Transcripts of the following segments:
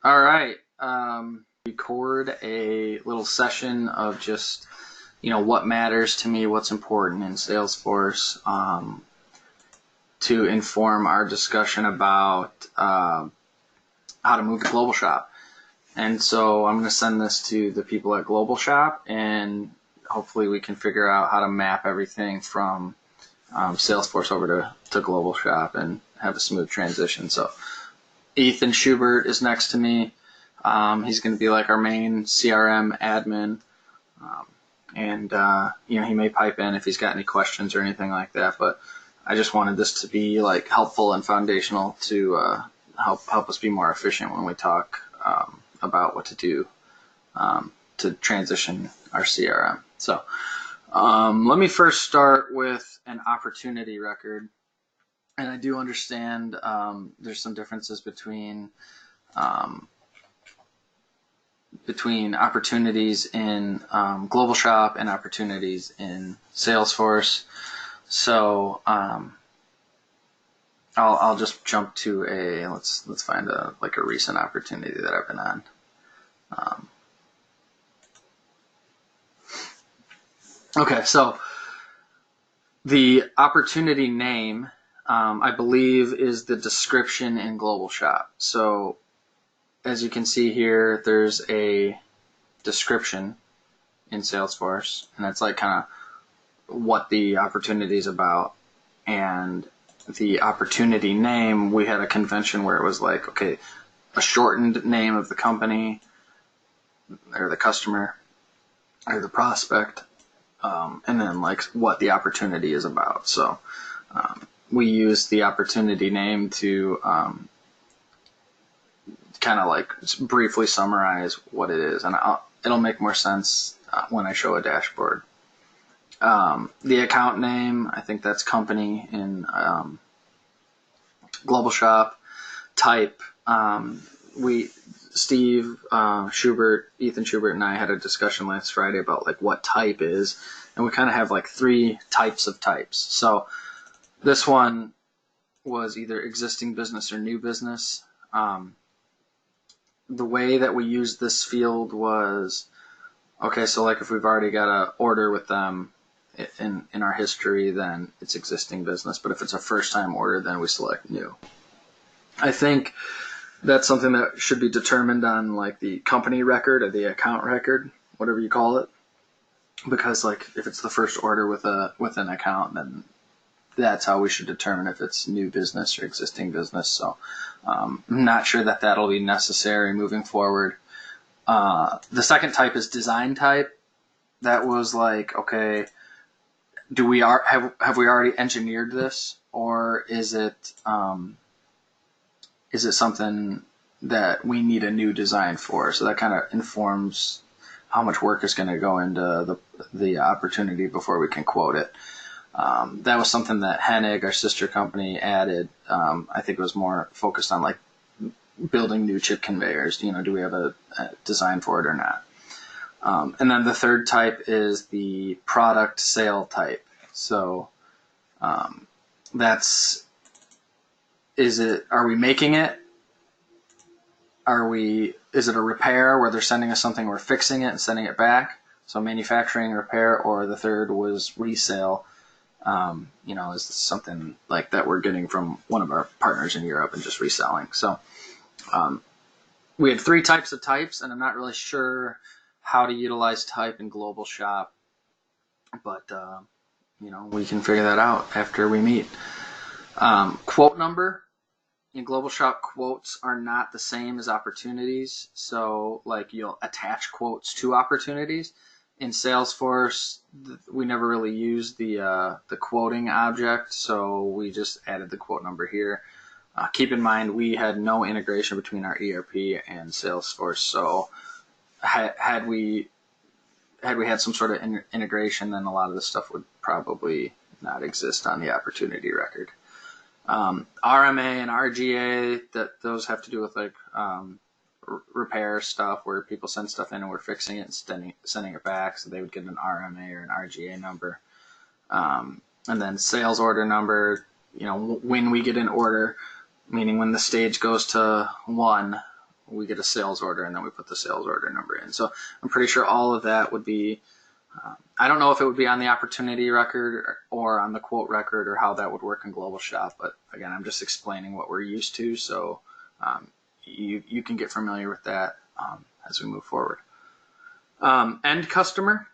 All right. Record a little session of just, what matters to me, what's important in Salesforce, to inform our discussion about how to move to Global Shop. And so I'm going to send this to the people at Global Shop, and hopefully we can figure out how to map everything from Salesforce over to Global Shop and have a smooth transition. So Ethan Schubert is next to me. He's going to be like our main CRM admin. He may pipe in if he's got any questions or anything like that. But I just wanted this to be like helpful and foundational to help us be more efficient when we talk about what to do to transition our CRM. So let me first start with an opportunity record. And I do understand there's some differences between opportunities in Global Shop and opportunities in Salesforce. So I'll just jump to let's find a recent opportunity that I've been on. Okay, so the opportunity name, I believe, is the description in Global Shop. So as you can see here, there's a description in Salesforce, and it's like kind of what the opportunity is about. And the opportunity name, we had a convention where it was like, okay, a shortened name of the company or the customer or the prospect, and then like what the opportunity is about. So we use the opportunity name to kind of like briefly summarize what it is, and it'll make more sense when I show a dashboard. The account name, I think that's company in Global Shop. Type, Steve Schubert, Ethan Schubert, and I had a discussion last Friday about like what type is, and we kind of have like 3 types of types. So this one was either existing business or new business. The way that we used this field was, okay, so like if we've already got an order with them in our history, then it's existing business. But if it's a first-time order, then we select new. I think that's something that should be determined on like the company record or the account record, whatever you call it. Because like if it's the first order with an account, then that's how we should determine if it's new business or existing business. So I'm not sure that that'll be necessary moving forward. The second type is design type. That was like, okay, have we already engineered this, or is it something that we need a new design for? So that kind of informs how much work is going to go into the opportunity before we can quote it. That was something that Hennig, our sister company, added. I think it was more focused on like building new chip conveyors. Do we have a design for it or not? And then the third type is the product sale type. So are we making it? Is it a repair where they're sending us something, we're fixing it and sending it back? So manufacturing, repair, or the third was resale. Is something like that we're getting from one of our partners in Europe and just reselling. So we had 3 types of types, and I'm not really sure how to utilize type in Global Shop, but we can figure that out after we meet. Quote number. In Global Shop, quotes are not the same as opportunities. So like you'll attach quotes to opportunities. In Salesforce, we never really used the quoting object, so we just added the quote number here. Keep in mind, we had no integration between our ERP and Salesforce, so had we had some sort of integration, then a lot of this stuff would probably not exist on the opportunity record. RMA and RGA, those have to do with like repair stuff where people send stuff in and we're fixing it and sending it back, so they would get an RMA or an RGA number. And then sales order number, when we get an order, meaning when the stage goes to 1, we get a sales order, and then we put the sales order number in. So I'm pretty sure all of that would be, I don't know if it would be on the opportunity record or on the quote record or how that would work in Global Shop. But again, I'm just explaining what we're used to. So you can get familiar with that as we move forward. End customer,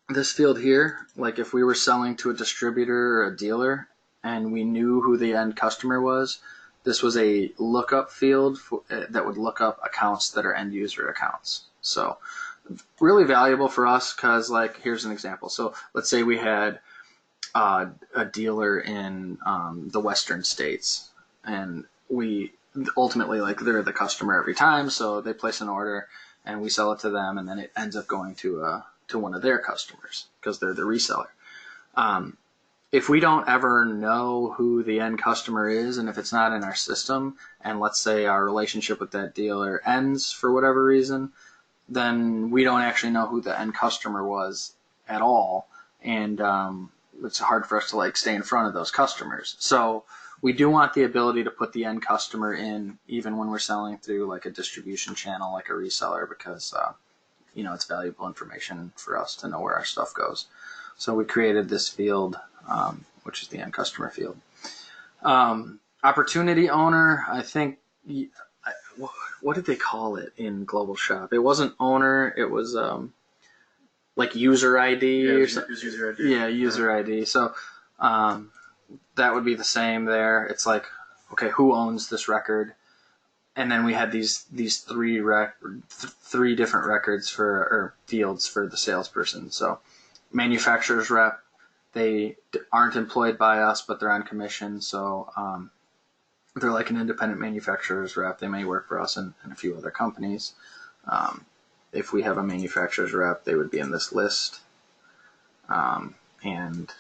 this field here, like if we were selling to a distributor or a dealer and we knew who the end customer was, this was a lookup field that would look up accounts that are end user accounts. So really valuable for us because, like, here's an example. So let's say we had a dealer in the western states, and we ultimately, like, they're the customer every time, so they place an order and we sell it to them, and then it ends up going to one of their customers because they're the reseller. If we don't ever know who the end customer is, and if it's not in our system, and let's say our relationship with that dealer ends for whatever reason, then we don't actually know who the end customer was at all, and it's hard for us to, like, stay in front of those customers. So we do want the ability to put the end customer in even when we're selling through, like, a distribution channel like a reseller, because it's valuable information for us to know where our stuff goes. So we created this field, which is the end customer field. Opportunity owner, I think, what did they call it in Global Shop? It wasn't owner, it was like user ID or something. User ID. Yeah, user ID. So that would be the same there. It's like, okay, who owns this record? And then we had these three different records or fields for the salesperson. So manufacturer's rep, they aren't employed by us, but they're on commission. So they're like an independent manufacturer's rep. They may work for us and a few other companies. If we have a manufacturer's rep, they would be in this list. And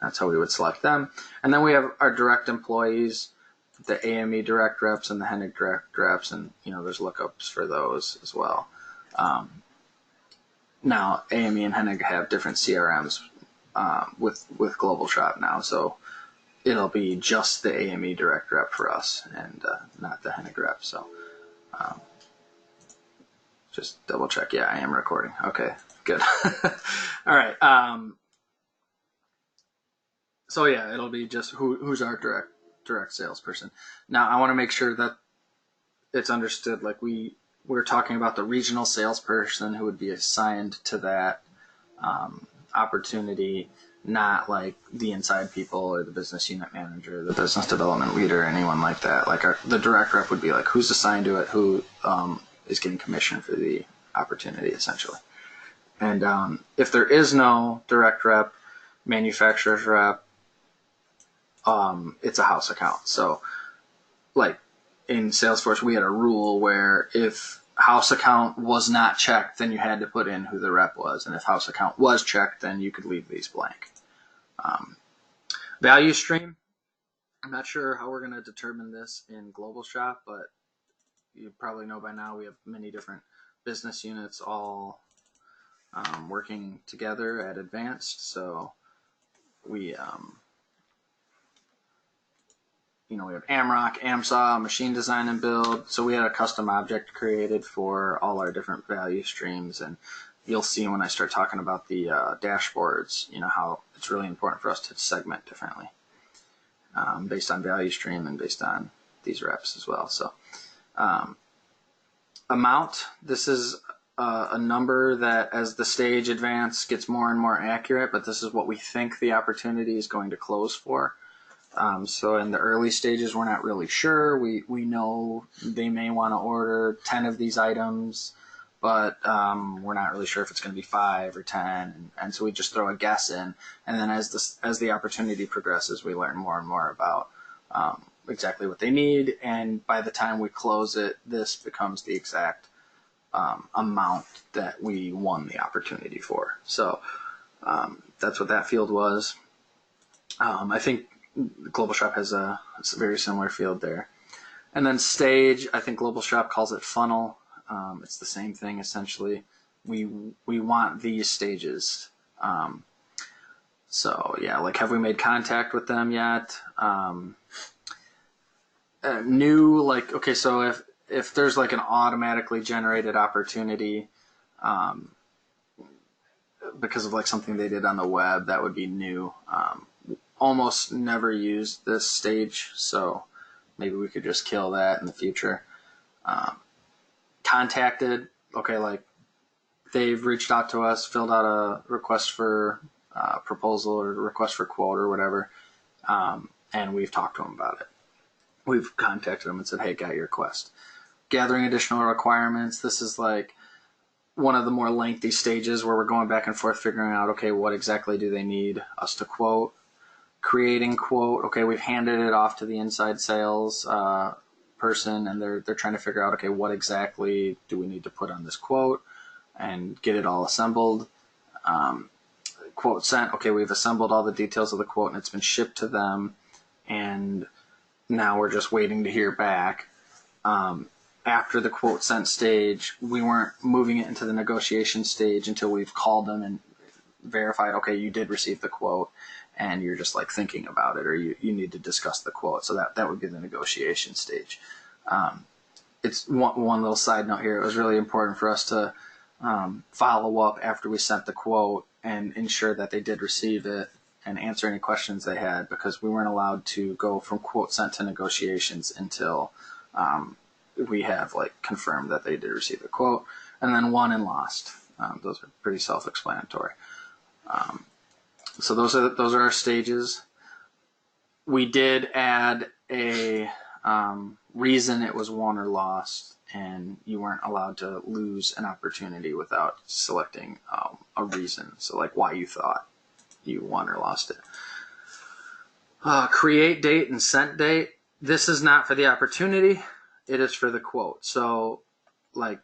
that's how we would select them. And then we have our direct employees, the AME direct reps and the Hennig direct reps, and there's lookups for those as well. Now AME and Hennig have different CRMs with Global Shop now, so it'll be just the AME direct rep for us and not the Hennig rep. So just double check. Yeah, I am recording. Okay, good. All right. So yeah, it'll be just who's our direct salesperson. Now I want to make sure that it's understood, like we're talking about the regional salesperson who would be assigned to that opportunity, not like the inside people or the business unit manager, the business development leader, anyone like that. Like the direct rep would be like who's assigned to it, who is getting commission for the opportunity essentially. And if there is no direct rep, manufacturer's rep, it's a house account. So like in Salesforce, we had a rule where if house account was not checked, then you had to put in who the rep was. And if house account was checked, then you could leave these blank. Value stream. I'm not sure how we're going to determine this in Global Shop, but you probably know by now we have many different business units all working together at Advanced. So we we have AMROC, AMSA, machine design and build. So we had a custom object created for all our different value streams. And you'll see when I start talking about the dashboards, how it's really important for us to segment differently based on value stream and based on these reps as well. So amount, this is a number that as the stage advance gets more and more accurate, but this is what we think the opportunity is going to close for. So in the early stages, we're not really sure. We know they may want to order 10 of these items, but we're not really sure if it's going to be 5 or 10. And so we just throw a guess in. And then as the opportunity progresses, we learn more and more about exactly what they need. And by the time we close it, this becomes the exact amount that we won the opportunity for. So that's what that field was. I think Global Shop has a very similar field there. And then stage, I think Global Shop calls it funnel. It's the same thing essentially. We want these stages. So yeah, like have we made contact with them yet? New, like, okay, so if there's like an automatically generated opportunity because of like something they did on the web, that would be new. Almost never used this stage, so maybe we could just kill that in the future. Contacted, okay, like they've reached out to us, filled out a request for proposal or request for quote or whatever, and we've talked to them about it. We've contacted them and said, hey, got your request. Gathering additional requirements. This is like one of the more lengthy stages where we're going back and forth figuring out, okay, what exactly do they need us to quote? Creating quote. Okay, we've handed it off to the inside sales person, and they're trying to figure out, okay, what exactly do we need to put on this quote and get it all assembled. Quote sent. Okay, we've assembled all the details of the quote and it's been shipped to them, and now we're just waiting to hear back. After the quote sent stage, we weren't moving it into the negotiation stage until we've called them and verified, okay, you did receive the quote and you're just like thinking about it, or you need to discuss the quote. So that would be the negotiation stage. It's one little side note here. It was really important for us to follow up after we sent the quote and ensure that they did receive it and answer any questions they had, because we weren't allowed to go from quote sent to negotiations until we have like confirmed that they did receive the quote. And then won and lost. Those are pretty self-explanatory. So those are our stages. We did add a reason it was won or lost, and you weren't allowed to lose an opportunity without selecting a reason. So like why you thought you won or lost it. Create date and sent date. This is not for the opportunity. It is for the quote. So like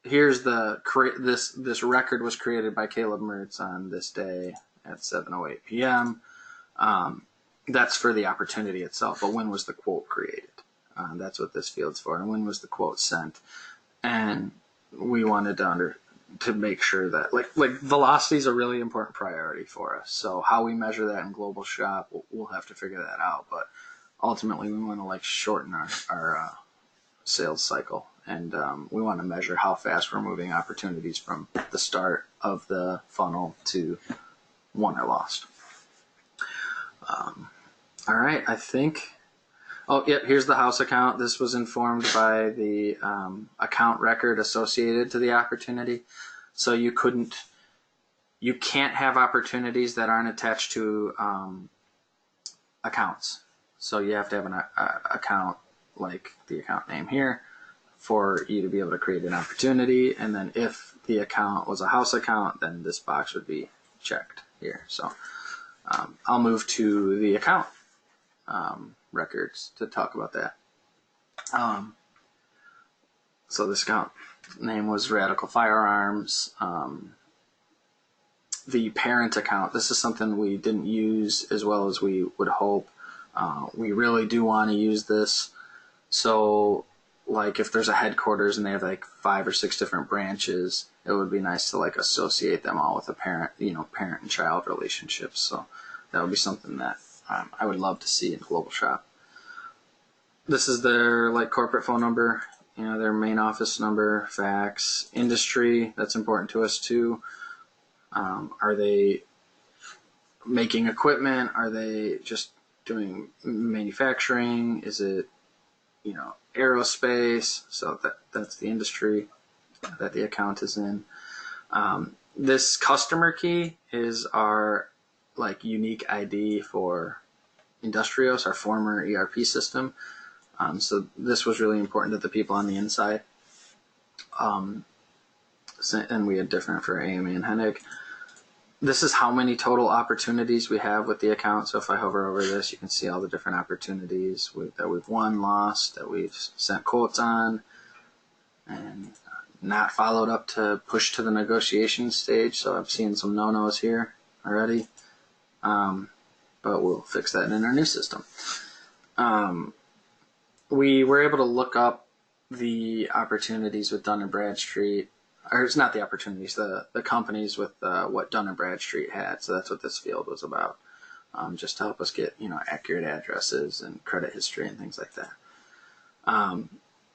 here's this record was created by Caleb Mertz on this day at 7:08 p.m. That's for the opportunity itself. But when was the quote created? That's what this field's for. And when was the quote sent? And we wanted to make sure that like velocity is a really important priority for us. So how we measure that in Global Shop, we'll have to figure that out. But ultimately, we want to like shorten our sales cycle, and we want to measure how fast we're moving opportunities from the start of the funnel to won or lost. All right, I think. Oh, yep, here's the house account. This was informed by the account record associated to the opportunity. So you can't have opportunities that aren't attached to accounts. So you have to have an account like the account name here for you to be able to create an opportunity. And then if the account was a house account, then this box would be checked here. So I'll move to the account records to talk about that. So this account name was Radical Firearms. The parent account, this is something we didn't use as well as we would hope. We really do want to use this. So like if there's a headquarters and they have like 5 or 6 different branches, it would be nice to like associate them all with a parent and child relationships. So that would be something that I would love to see in Global Shop. This is their like corporate phone number, their main office number, fax, industry. That's important to us too. Are they making equipment? Are they just doing manufacturing? Is it, aerospace? So that's the industry that the account is in. This customer key is our like unique ID for Industrios, our former ERP system. So this was really important to the people on the inside. And we had different for AMA and Hennig. This is how many total opportunities we have with the account. So if I hover over this, you can see all the different opportunities that we've won, lost, that we've sent quotes on, and not followed up to push to the negotiation stage. So I've seen some no-nos here already. But we'll fix that in our new system. We were able to look up the opportunities with Dun & Bradstreet, or it's not the opportunities, the companies with what Dun & Bradstreet had. So that's what this field was about, just to help us get accurate addresses and credit history and things like that.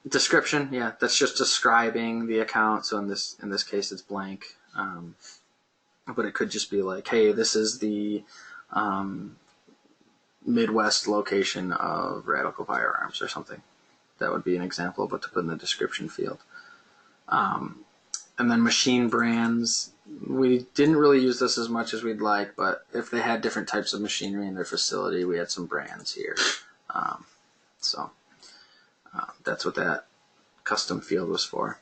Description, yeah, that's just describing the account. So in this case, it's blank. But it could just be like, hey, this is the Midwest location of Radical Firearms or something. That would be an example of what to put in the description field. And then machine brands. We didn't really use this as much as we'd like, but if they had different types of machinery in their facility, we had some brands here. So that's what that custom field was for.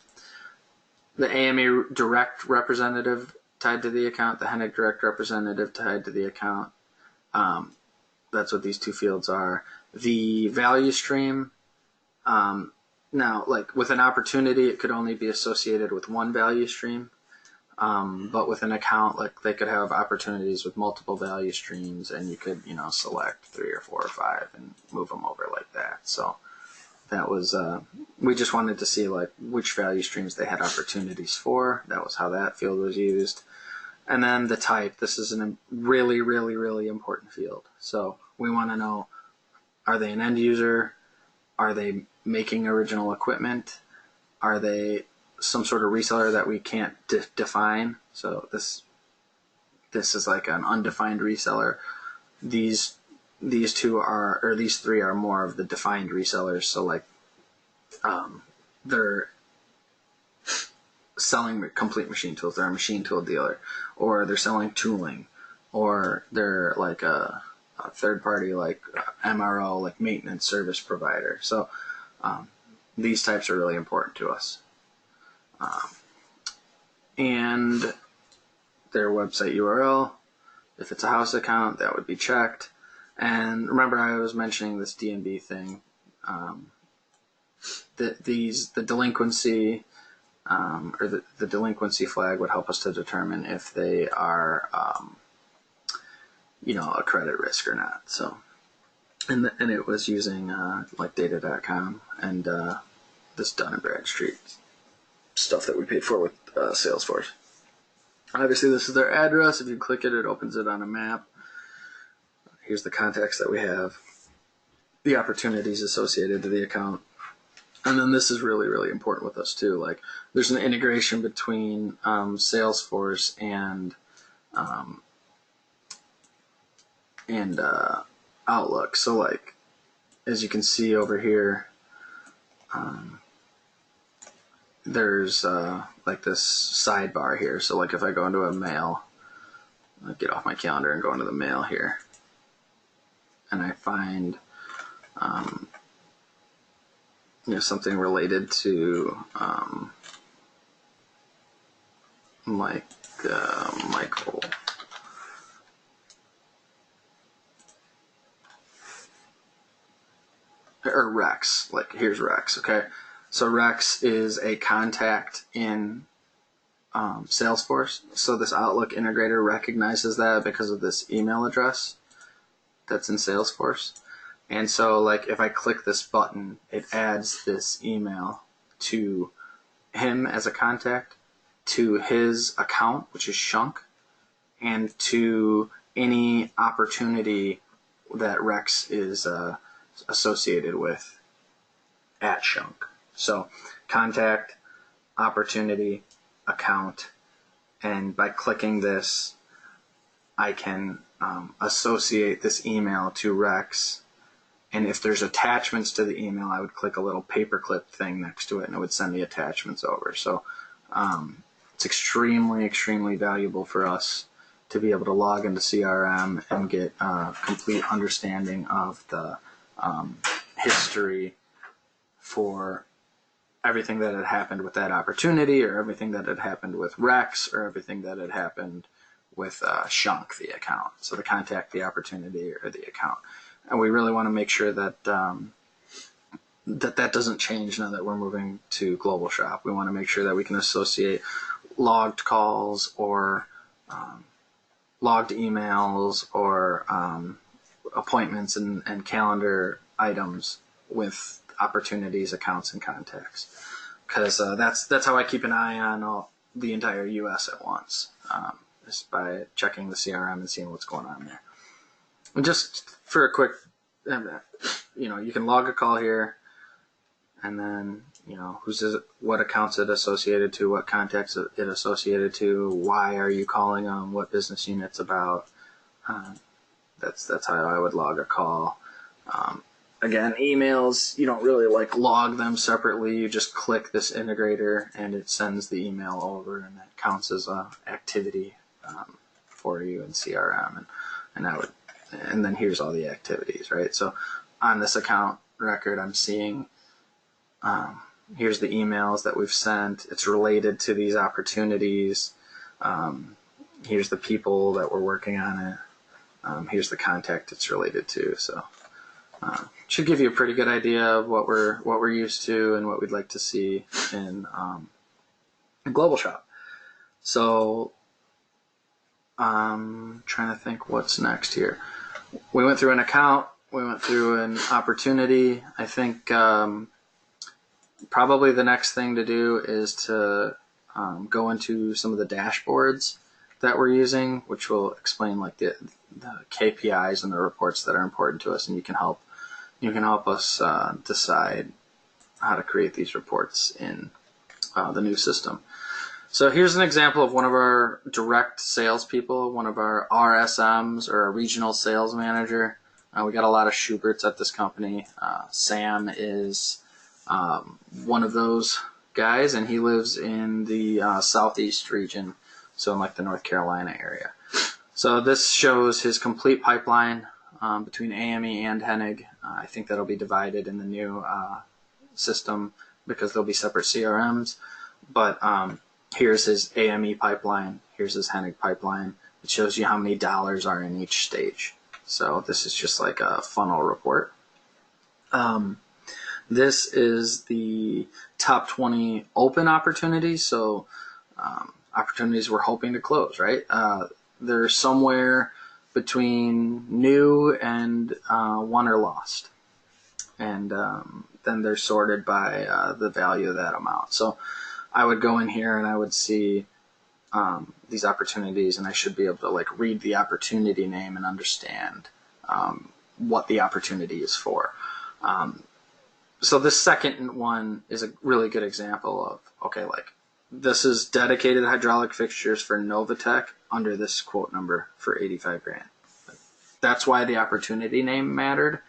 The AMA direct representative tied to the account, the Hennig direct representative tied to the account. That's what these two fields are. The value stream, now, like with an opportunity, it could only be associated with one value stream. But with an account, like they could have opportunities with multiple value streams, and you could, select 3 or 4 or 5 and move them over like that. So that was, we just wanted to see like which value streams they had opportunities for. That was how that field was used. And then the type. This is a really, really, really important field. So we want to know, are they an end user? Are they making original equipment? Are they some sort of reseller that we can't define? So this is like an undefined reseller. These two are, or these 3 are more of the defined resellers. So like they're selling complete machine tools. They're a machine tool dealer, or they're selling tooling, or they're like a third party like MRO, like maintenance service provider. So these types are really important to us. And their website URL. If it's a house account, that would be checked. And remember, I was mentioning this DNB thing. The delinquency or the delinquency flag would help us to determine if they are a credit risk or not. So, and it was using like data.com and this Dun & Bradstreet stuff that we paid for with Salesforce. Obviously, this is their address. If you click it, it opens it on a map. Here's the contacts that we have, the opportunities associated to the account. And then this is really, really important with us too. Like there's an integration between Salesforce and Outlook. So like, as you can see over here, there's like this sidebar here. So like if I go into a mail, I'll get off my calendar and go into the mail here, and I find something related to Michael. Or Rex, like here's Rex, okay? So Rex is a contact in Salesforce. So this Outlook integrator recognizes that because of this email address that's in Salesforce. And so like if I click this button, it adds this email to him as a contact, to his account, which is Shunk, and to any opportunity that Rex is associated with at Shunk. So contact, opportunity, account, and by clicking this, I can associate this email to Rex. And if there's attachments to the email, I would click a little paperclip thing next to it, and it would send the attachments over. So it's extremely, extremely valuable for us to be able to log into CRM and get a complete understanding of the history for everything that had happened with that opportunity, or everything that had happened with Rex, or everything that had happened with Shunk, the account. So the contact, the opportunity, or the account. And we really want to make sure that that doesn't change now that we're moving to Global Shop. We want to make sure that we can associate logged calls or logged emails or appointments and calendar items with opportunities, accounts, and contacts. Because that's how I keep an eye on the entire U.S. at once, just by checking the CRM and seeing what's going on there. And just for a quick, you can log a call here, and then, what accounts it associated to, what contacts it associated to, why are you calling them, what business unit's about. That's how I would log a call. Again, emails, you don't really log them separately. You just click this integrator and it sends the email over, and that counts as a activity for you in CRM. And then here's all the activities, right? So on this account record, I'm seeing here's the emails that we've sent. It's related to these opportunities. Here's the people that were working on it. Here's the contact it's related to. So should give you a pretty good idea of what we're used to and what we'd like to see in Global Shop. So I'm trying to think what's next here. We went through an account. We went through an opportunity. I think probably the next thing to do is to go into some of the dashboards that we're using, which will explain the KPIs and the reports that are important to us, and you can help us decide how to create these reports in the new system. So here's an example of one of our direct salespeople, one of our RSMs, or a regional sales manager. We got a lot of Schuberts at this company. Sam is one of those guys, and he lives in the southeast region, so in the North Carolina area. So this shows his complete pipeline between AME and Hennig. I think that'll be divided in the new system because there'll be separate CRMs. But here's his AME pipeline. Here's his Hennig pipeline. It shows you how many dollars are in each stage. So this is just like a funnel report. This is the top 20 open opportunities. So opportunities we're hoping to close, right? They're somewhere between new and won or lost. And then they're sorted by the value of that amount. So I would go in here and I would see these opportunities, and I should be able to read the opportunity name and understand what the opportunity is for. So this second one is a really good example of, okay, this is dedicated hydraulic fixtures for Novatech under this quote number for 85 grand. That's why the opportunity name mattered.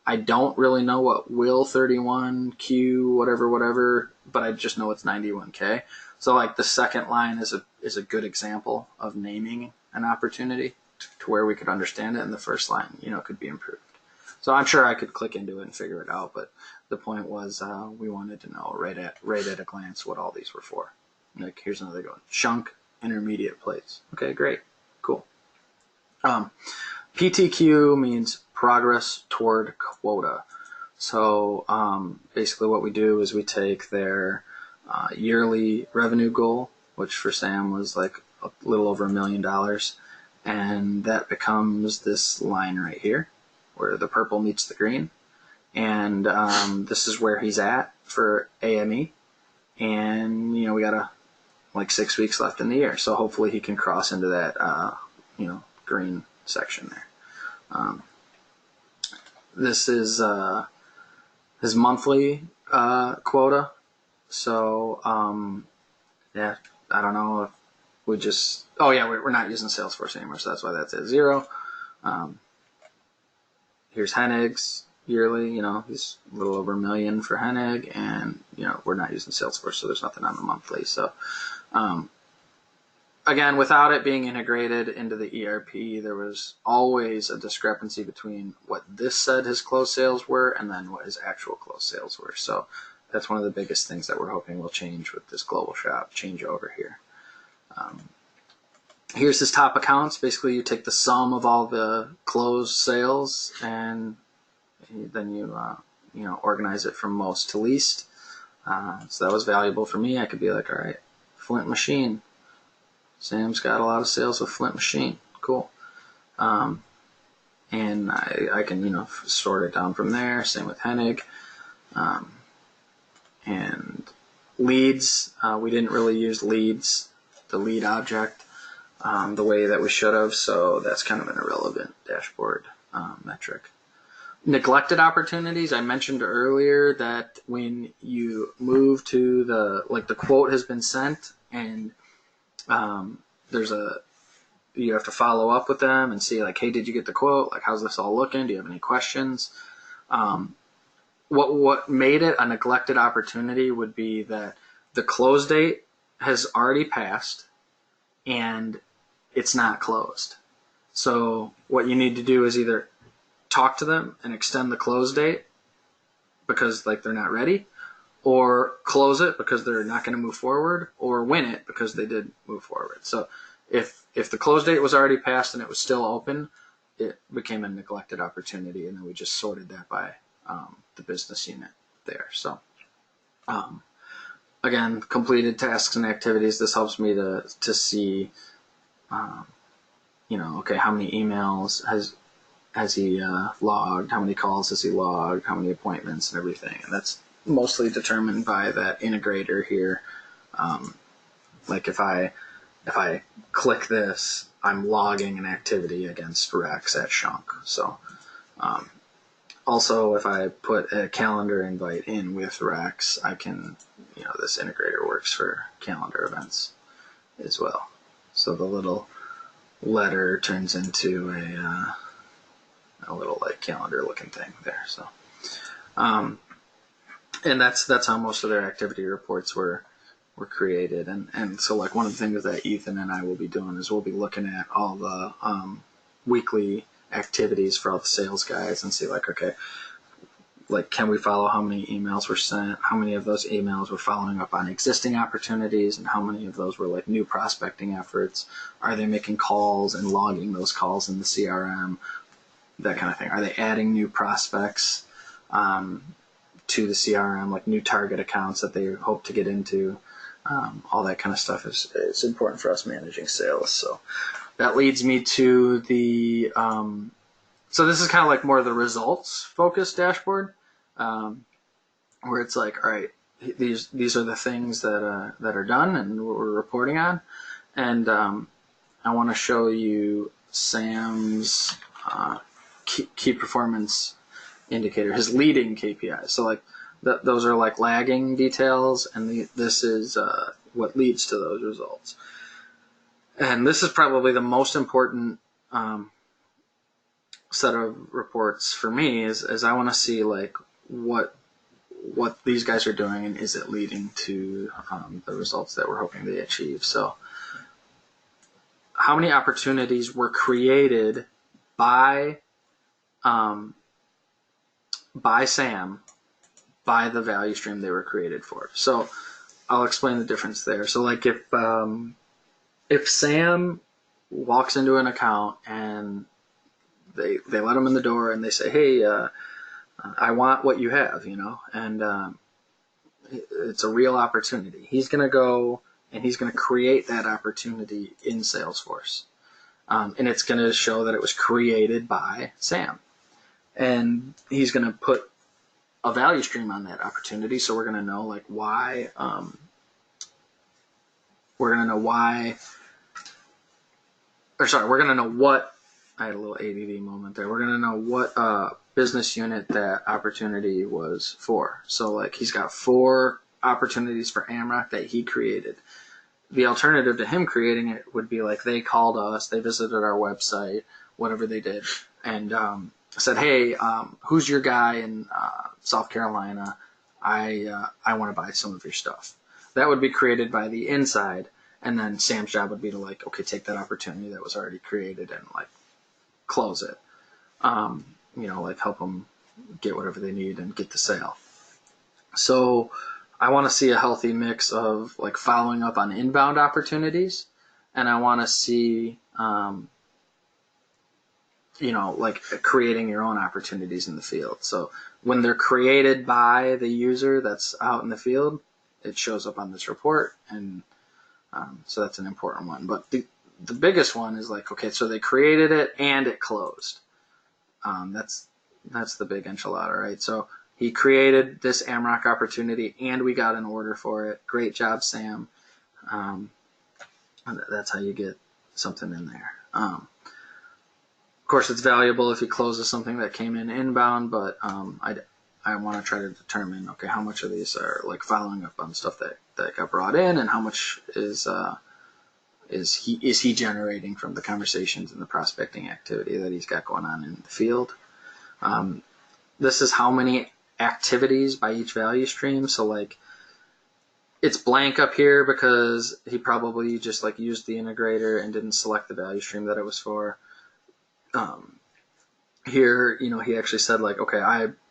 I don't really know what Will 31Q whatever, but I just know it's 91K. So the second line is a good example of naming an opportunity to where we could understand it, and the first line, could be improved. So I'm sure I could click into it and figure it out, but the point was we wanted to know right at a glance what all these were for. Here's another one: Shunk intermediate plates. Okay, great, cool. PTQ means progress toward quota. So basically what we do is we take their yearly revenue goal, which for Sam was a little over $1 million, and that becomes this line right here where the purple meets the green. And this is where he's at for AME. And, we got 6 weeks left in the year. So hopefully he can cross into that, green section there. This is his monthly quota. So, yeah, I don't know if we just, we're not using Salesforce anymore. So that's why that's at 0. Here's Hennig's yearly, he's a little over $1 million for Hennig, and, we're not using Salesforce, so there's nothing on the monthly. So, again, without it being integrated into the ERP, there was always a discrepancy between what this said his closed sales were and then what his actual closed sales were. So that's one of the biggest things that we're hoping will change with this Global Shop changeover here. Here's his top accounts. Basically, you take the sum of all the closed sales, and then you organize it from most to least. So that was valuable for me. I could be all right, Flint Machine. Sam's got a lot of sales with Flint Machine. Cool. And I can, sort it down from there. Same with Hennig. And leads. We didn't really use leads, the lead object, the way that we should have. So that's kind of an irrelevant dashboard metric. neglected opportunities, I mentioned earlier that when you move to the quote has been sent, and there's you have to follow up with them and see like, hey, did you get the quote? Like, how's this all looking? Do you have any questions? What made it a neglected opportunity would be that the close date has already passed and it's not closed. So what you need to do is either talk to them and extend the close date because like they're not ready, or close it because they're not going to move forward, or win it because they did move forward. So if the close date was already passed and it was still open, it became a neglected opportunity, and then we just sorted that by the business unit there. So again, completed tasks and activities. This helps me to see, okay, how many emails has he logged, how many calls has he logged, how many appointments and everything. And that's mostly determined by that integrator here. Like if I click this, I'm logging an activity against Rex at Shunk. So also if I put a calendar invite in with Rex, I can, this integrator works for calendar events as well. So the little letter turns into a little like calendar looking thing there. So and that's how most of their activity reports were created. And so like one of the things that Ethan and I will be doing is we'll be looking at all the weekly activities for all the sales guys and see like, okay, like can we follow how many emails were sent, how many of those emails were following up on existing opportunities, and how many of those were like new prospecting efforts. Are they making calls and logging those calls in the CRM, that kind of thing. Are they adding new prospects to the CRM, like new target accounts that they hope to get into? All that kind of stuff is important for us managing sales. So that leads me to the so this is kind of like more of the results focused dashboard, where it's like, all right, these are the things that are done and what we're reporting on, and I want to show you Sam's key performance indicator, his leading KPIs. So like those are like lagging details, and this is what leads to those results. And this is probably the most important set of reports for me is I want to see like what these guys are doing, and is it leading to the results that we're hoping they achieve. So how many opportunities were created by Sam by the value stream they were created for. So I'll explain the difference there. So like if Sam walks into an account and they let him in the door and they say, hey, I want what you have, and it's a real opportunity. He's going to go and he's going to create that opportunity in Salesforce. And it's going to show that it was created by Sam. And he's going to put a value stream on that opportunity. So we're going to know like why, we're going to know what, I had a little ADD moment there. We're going to know what business unit that opportunity was for. So like he's got 4 opportunities for AMROC that he created. The alternative to him creating it would be like they called us, they visited our website, whatever they did, and said, hey, who's your guy in South Carolina? I want to buy some of your stuff. That would be created by the inside, and then Sam's job would be to like, okay, take that opportunity that was already created and like close it. Like help them get whatever they need and get the sale. So I want to see a healthy mix of like following up on inbound opportunities, and I want to see like creating your own opportunities in the field. So when they're created by the user that's out in the field, it shows up on this report, and so that's an important one. But the biggest one is like, okay, so they created it and it closed. That's the big enchilada, right? So he created this AMROC opportunity and we got an order for it. Great job, Sam. That's how you get something in there. Of course, it's valuable if he closes something that came in inbound, but I want to try to determine, okay, how much of these are like following up on stuff that got brought in, and how much is he generating from the conversations and the prospecting activity that he's got going on in the field. This is how many activities by each value stream. So like it's blank up here because he probably just like used the integrator and didn't select the value stream that it was for. Here, he actually said like, okay,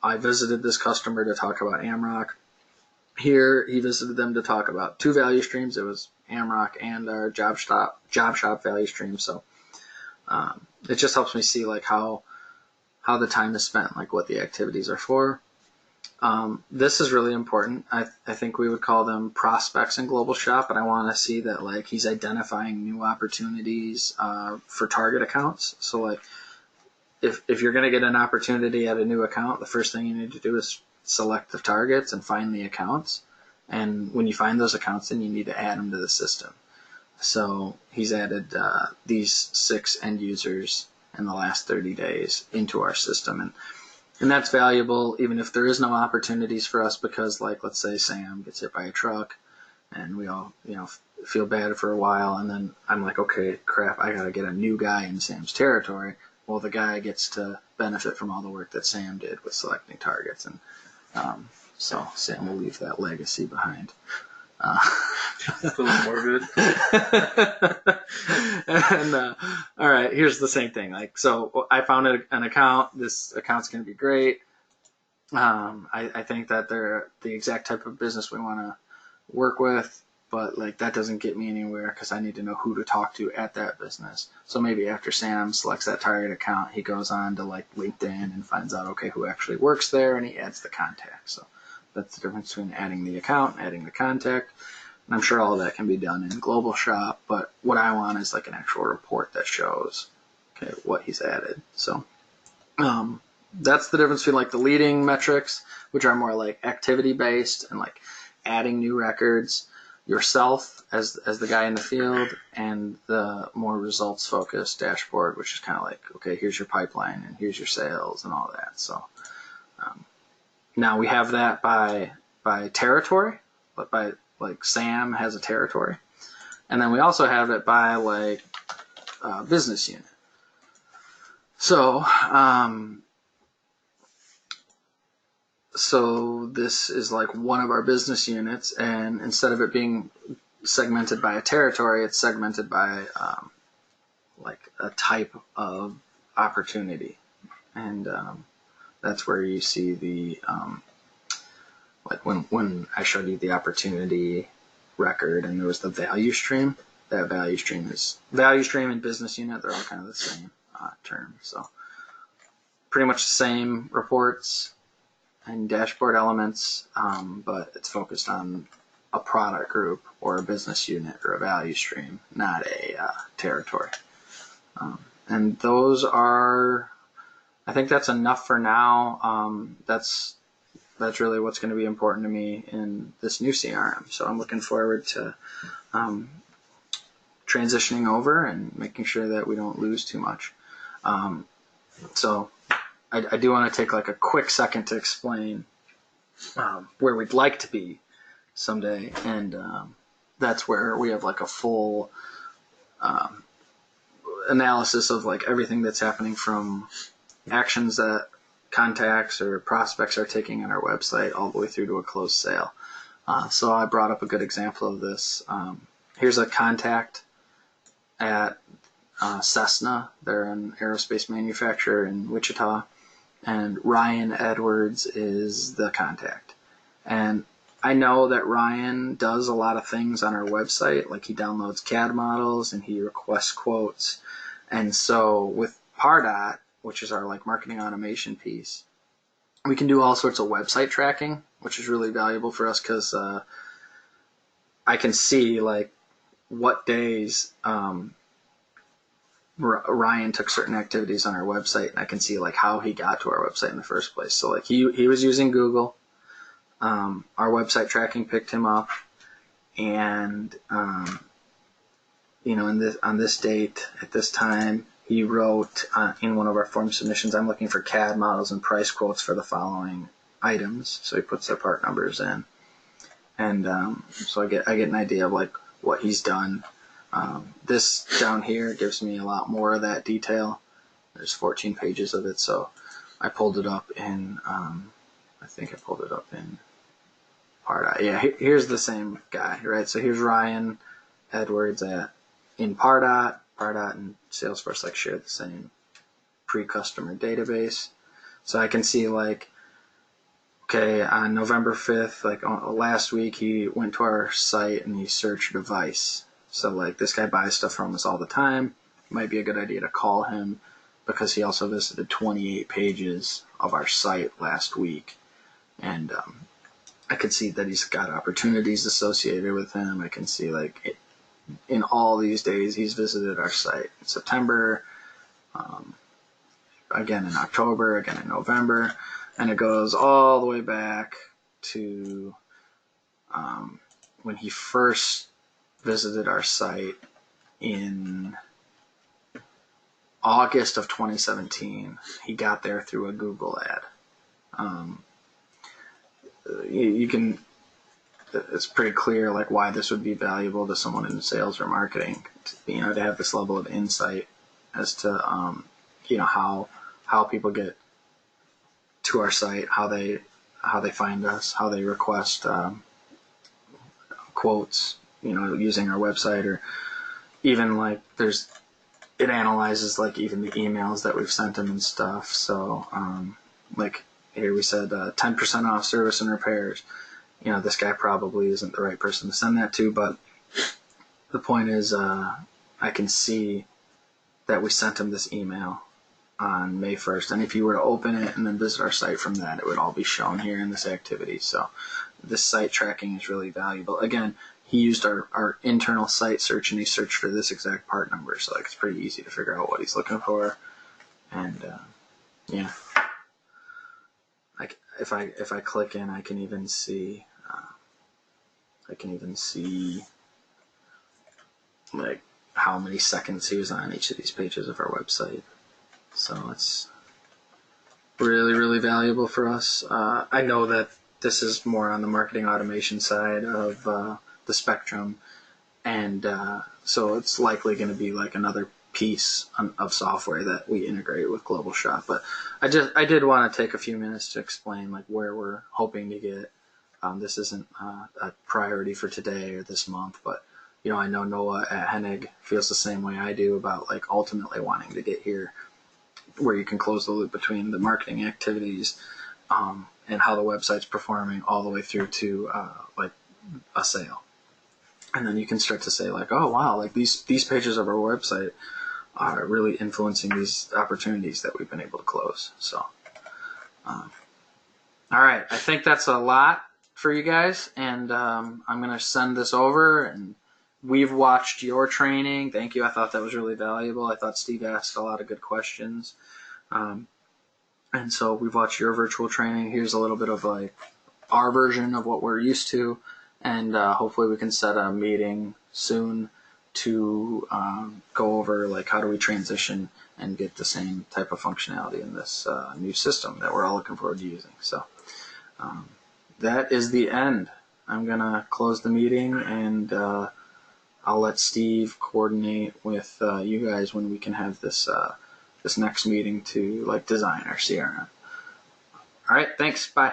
I visited this customer to talk about AMROC. Here, he visited them to talk about 2 value streams. It was AMROC and our job shop value stream. So it just helps me see like how the time is spent, like what the activities are for. This is really important. I think we would call them prospects in Global Shop, and I want to see that like he's identifying new opportunities for target accounts. So like if you're going to get an opportunity at a new account, the first thing you need to do is select the targets and find the accounts. And when you find those accounts, then you need to add them to the system. So he's added these 6 end users in the last 30 days into our system. And that's valuable even if there is no opportunities for us, because like, let's say Sam gets hit by a truck and we all, feel bad for a while. And then I'm like, okay, crap, I got to get a new guy in Sam's territory. Well, the guy gets to benefit from all the work that Sam did with selecting targets. And so Sam will leave that legacy behind. Feeling morbid. And all right, here's the same thing. Like, so I found an account. This account's going to be great. I think that they're the exact type of business we want to work with, but like that doesn't get me anywhere because I need to know who to talk to at that business. So maybe after Sam selects that target account, he goes on to like LinkedIn and finds out, okay, who actually works there, and he adds the contact. So that's the difference between adding the account and adding the contact. And I'm sure all of that can be done in Global Shop, but what I want is like an actual report that shows, okay, what he's added. So that's the difference between like the leading metrics, which are more like activity based and like adding new records yourself as the guy in the field, and the more results focused dashboard, which is kind of like, okay, here's your pipeline and here's your sales and all that. So now we have that by territory, but by like Sam has a territory, and then we also have it by like business unit. So so this is like one of our business units, and instead of it being segmented by a territory, it's segmented by like a type of opportunity, and that's where you see the like when I showed you the opportunity record and there was the value stream. That value stream and business unit, they're all kind of the same term. So pretty much the same reports and dashboard elements, but it's focused on a product group or a business unit or a value stream, not a territory. And those are, I think that's enough for now. That's really what's going to be important to me in this new CRM. So I'm looking forward to transitioning over and making sure that we don't lose too much. So I do want to take like a quick second to explain where we'd like to be someday, and that's where we have like a full analysis of like everything that's happening from actions that contacts or prospects are taking on our website all the way through to a closed sale. So I brought up a good example of this. Here's a contact at Cessna. They're an aerospace manufacturer in Wichita, and Ryan Edwards is the contact. And I know that Ryan does a lot of things on our website, like he downloads CAD models and he requests quotes. And so with Pardot, which is our like marketing automation piece, we can do all sorts of website tracking, which is really valuable for us because I can see like what days Ryan took certain activities on our website, and I can see like how he got to our website in the first place. So like he was using Google. Our website tracking picked him up, and on this date at this time he wrote in one of our form submissions, I'm looking for CAD models and price quotes for the following items. So he puts their part numbers in. And so I get an idea of like what he's done. This down here gives me a lot more of that detail. There's 14 pages of it, so I pulled it up in, I think I pulled it up in Pardot. Yeah, here's the same guy, right? So here's Ryan Edwards in Pardot. Pardot and Salesforce like share the same pre-customer database. So I can see like, okay, on November 5th, like last week, he went to our site and he searched device. So like this guy buys stuff from us all the time. It might be a good idea to call him because he also visited 28 pages of our site last week. And I could see that he's got opportunities associated with him. I can see like in all these days he's visited our site in September, again in October, again in November, and it goes all the way back to when he first visited our site in August of 2017. He got there through a Google ad. You can, it's pretty clear like why this would be valuable to someone in sales or marketing, to have this level of insight as to how people get to our site, how they find us, how they request quotes, using our website, or even like it analyzes like even the emails that we've sent them and stuff. So like here we said 10% off service and repairs. This guy probably isn't the right person to send that to, but the point is I can see that we sent him this email on May 1st, and if you were to open it and then visit our site from that, it would all be shown here in this activity. So this site tracking is really valuable. Again, he used our internal site search, and he searched for this exact part number, so like it's pretty easy to figure out what he's looking for. And yeah, if I click in, I can even see like how many seconds he was on each of these pages of our website. So it's really, really valuable for us. I know that this is more on the marketing automation side of the spectrum, and so it's likely going to be like another piece of software that we integrate with Global Shop. But I did want to take a few minutes to explain like where we're hoping to get. This isn't a priority for today or this month, but I know Noah at Hennig feels the same way I do about like ultimately wanting to get here, where you can close the loop between the marketing activities and how the website's performing all the way through to like a sale. And then you can start to say like, oh wow, like these pages of our website are really influencing these opportunities that we've been able to close. So all right, I think that's a lot for you guys, and I'm going to send this over, and we've watched your training. Thank you. I thought that was really valuable. I thought Steve asked a lot of good questions. And so we've watched your virtual training. Here's a little bit of like our version of what we're used to, and hopefully we can set a meeting soon to go over like how do we transition and get the same type of functionality in this new system that we're all looking forward to using. So that is the end. I'm going to close the meeting, and I'll let Steve coordinate with you guys when we can have this this next meeting to like design our CRM. All right, thanks. Bye.